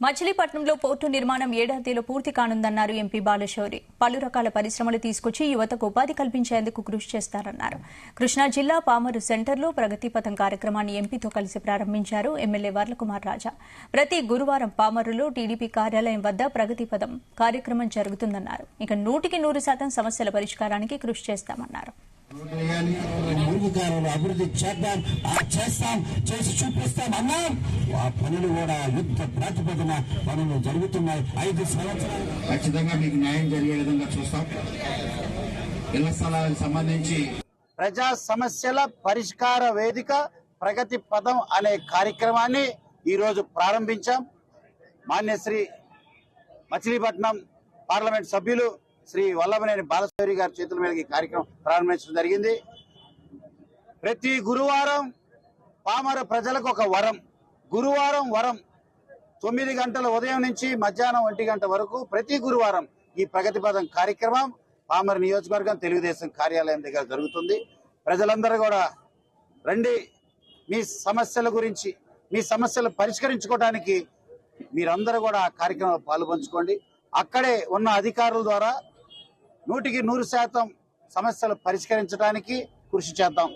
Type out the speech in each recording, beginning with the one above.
మచిలీపట్నంలో పోర్టు నిర్మాణం ఏడాదిలో పూర్తి కానుందన్నారు ఎంపీ బాలశౌరి. పలు రకాల పరిశ్రమలు తీసుకొచ్చి యువతకు ఉపాధి కల్పించేందుకు కృషి చేస్తారన్నారు. కృష్ణా జిల్లా పామరు సెంటర్లో ప్రగతి పథం కార్యక్రమాన్ని ఎంపీతో కలిసి ప్రారంభించారు ఎమ్మెల్యే వర్లకుమార్ రాజా. ప్రతి గురువారం పామరులో టీడీపీ కార్యాలయం వద్ద ప్రగతి పథం కార్యక్రమం జరుగుతుందన్నారు. ఇక 100% సమస్యల పరిష్కారానికి కృషి చేస్తామన్నారు. అభివృద్ధి చేద్దాం, చేసి చూపిస్తాం అన్నాం. ఆ పనులు కూడా యుద్ధ ప్రాతిపదికన పనులు జరుగుతున్నాయి. 5 సంవత్సరాలు ఖచ్చితంగా మీకు న్యాయం జరిగే విధంగా చూస్తాం. ఇళ్ల స్థలాలకు సంబంధించి ప్రజా సమస్యల పరిష్కార వేదిక ప్రగతి పథం అనే కార్యక్రమాన్ని ఈరోజు ప్రారంభించాం. మాన్యశ్రీ మచిలీపట్నం పార్లమెంట్ సభ్యులు శ్రీ వల్లభనేని బాలశౌరి గారి చేతుల మీద ఈ కార్యక్రమం ప్రారంభించడం జరిగింది. ప్రతి గురువారం పామర ప్రజలకు ఒక వరం. గురువారం వరం 9 గంటల ఉదయం నుంచి మధ్యాహ్నం 1 గంట వరకు ప్రతి గురువారం ఈ ప్రగతి పథం కార్యక్రమం పామర నియోజకవర్గం తెలుగుదేశం కార్యాలయం దగ్గర జరుగుతుంది. ప్రజలందరూ కూడా రండి, మీ సమస్యల గురించి, మీ సమస్యలు పరిష్కరించుకోవడానికి మీరందరూ కూడా ఆ కార్యక్రమంలో పాల్పంచుకోండి. అక్కడే ఉన్న అధికారుల ద్వారా 100% సమస్యలు పరిష్కరించడానికి కృషి చేద్దాం.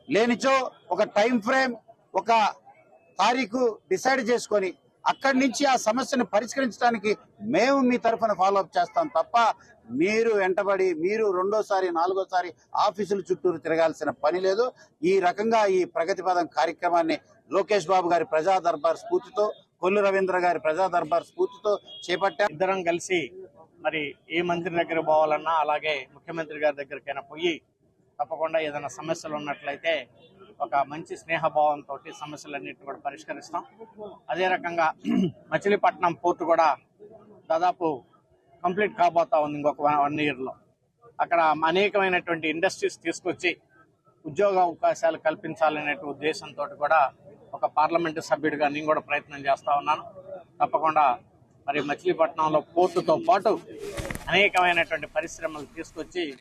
లేనిచో ఒక టైం ఫ్రేమ్, ఒక తారీఖు డిసైడ్ చేసుకొని అక్కడి నుంచి ఆ సమస్యను పరిష్కరించడానికి మేము మీ తరఫున ఫాలోఅప్ చేస్తాం తప్ప మీరు వెంటబడి మీరు 2వ, 4వ ఆఫీసుల చుట్టూరు తిరగాల్సిన పని లేదు. ఈ రకంగా ఈ ప్రగతి పథం కార్యక్రమాన్ని లోకేష్ బాబు గారి ప్రజా దర్బార్ స్ఫూర్తితో, కొల్లు రవీంద్ర గారి ప్రజా దర్బార్ స్ఫూర్తితో చేపట్టాం. ఇద్దరం కలిసి మరి ఏ మంత్రి దగ్గర పోవాలన్నా, అలాగే ముఖ్యమంత్రి గారి దగ్గరికైనా పోయి తప్పకుండా ఏదైనా సమస్యలు ఉన్నట్లయితే ఒక మంచి స్నేహభావంతో సమస్యలన్నింటినీ కూడా పరిష్కరిస్తాం. అదే రకంగా మచిలీపట్నం పోర్టు కూడా దాదాపు కంప్లీట్ కాబోతా ఉంది ఇంకొక 1 ఇయర్లో. అక్కడ అనేకమైనటువంటి ఇండస్ట్రీస్ తీసుకొచ్చి ఉద్యోగ అవకాశాలు కల్పించాలనే ఉద్దేశంతో కూడా ఒక పార్లమెంటు సభ్యుడిగా నేను కూడా ప్రయత్నం చేస్తా ఉన్నాను. తప్పకుండా మరి మచిలీపట్నంలో పోర్టుతో పాటు అనేకమైనటువంటి పరిశ్రమలు తీసుకొచ్చి